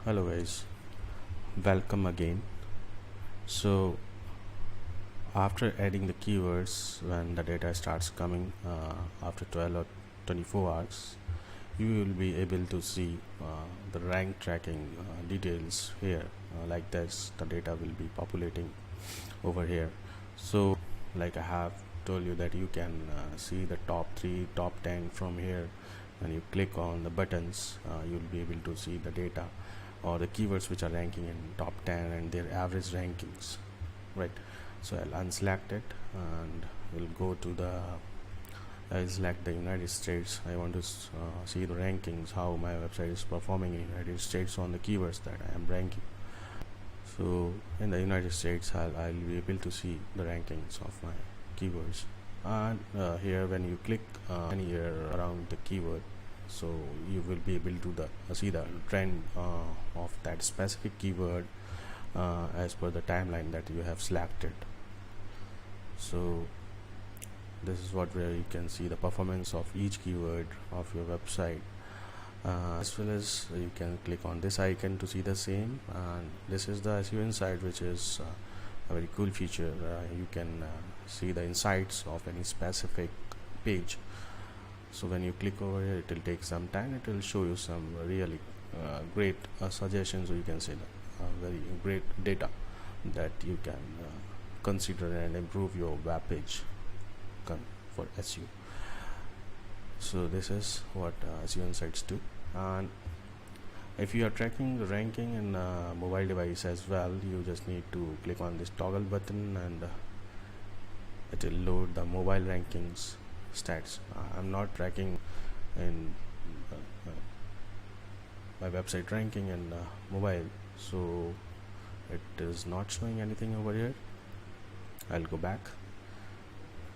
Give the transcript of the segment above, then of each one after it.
Hello guys, welcome again. So after adding the keywords, when the data starts coming after 12 or 24 hours, you will be able to see the rank tracking details here. Like this, the data will be populating over here. So like I have told you that you can see the top 3, top 10 from here. When you click on the buttons, you'll be able to see the data or the keywords which are ranking in top 10 and their average rankings, right? So I'll unselect it and we'll go to the I'll select the United States. I want to see the rankings, how my website is performing in United States on the keywords that I am ranking. So in the United States, I'll be able to see the rankings of my keywords. And here when you click anywhere around the keyword, so you will be able to see the trend of that specific keyword as per the timeline that you have selected. So this is where you can see the performance of each keyword of your website, as well as you can click on this icon to see the same. And this is the SEO Insight, which is a very cool feature. You can see the insights of any specific page. So when you click over here, it will take some time. It will show you some really great suggestions, or you can say that very great data that you can consider and improve your web page for SEO. So this is what SEO Insights do. And if you are tracking the ranking in mobile device as well, you just need to click on this toggle button and it will load the mobile rankings stats. I'm not tracking in my website ranking in mobile, so it is not showing anything over here. I'll go back,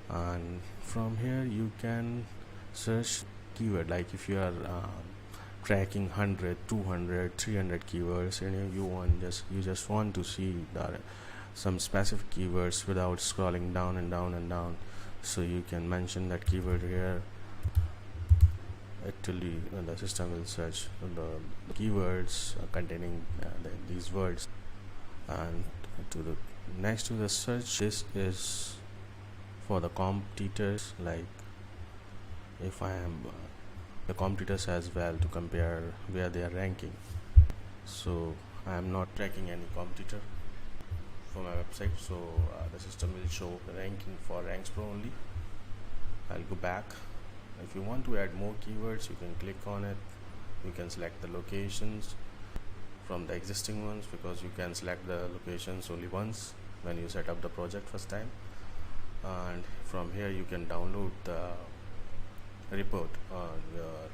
and from here you can search keyword. Like if you are tracking 100, 200, 300 keywords and you just want to see some specific keywords without scrolling down and down and down, so you can mention that keyword here. Actually the system will search the keywords containing these words. And next to the search, this is for the competitors. Like if I am the competitors as well, to compare where they are ranking. So I am not tracking any competitor for my website, so the system will show the ranking for RanksPro only. I'll go back. If you want to add more keywords, you can click on it. You can select the locations from the existing ones, because you can select the locations only once when you set up the project first time. And from here you can download the report on your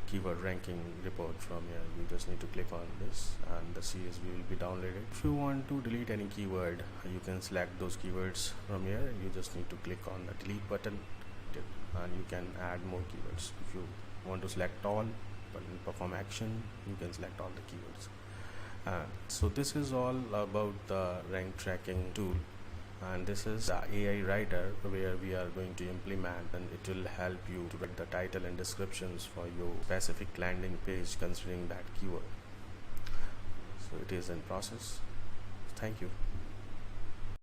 keyword ranking report. From here you just need to click on this and the CSV will be downloaded. If you want to delete any keyword, you can select those keywords from here. You just need to click on the delete button and you can add more keywords. If you want to select all but perform action, you can select all the keywords. So this is all about the rank tracking tool, and this is the AI writer where we are going to implement, and it will help you to write the title and descriptions for your specific landing page considering that keyword. So it is in process. Thank you.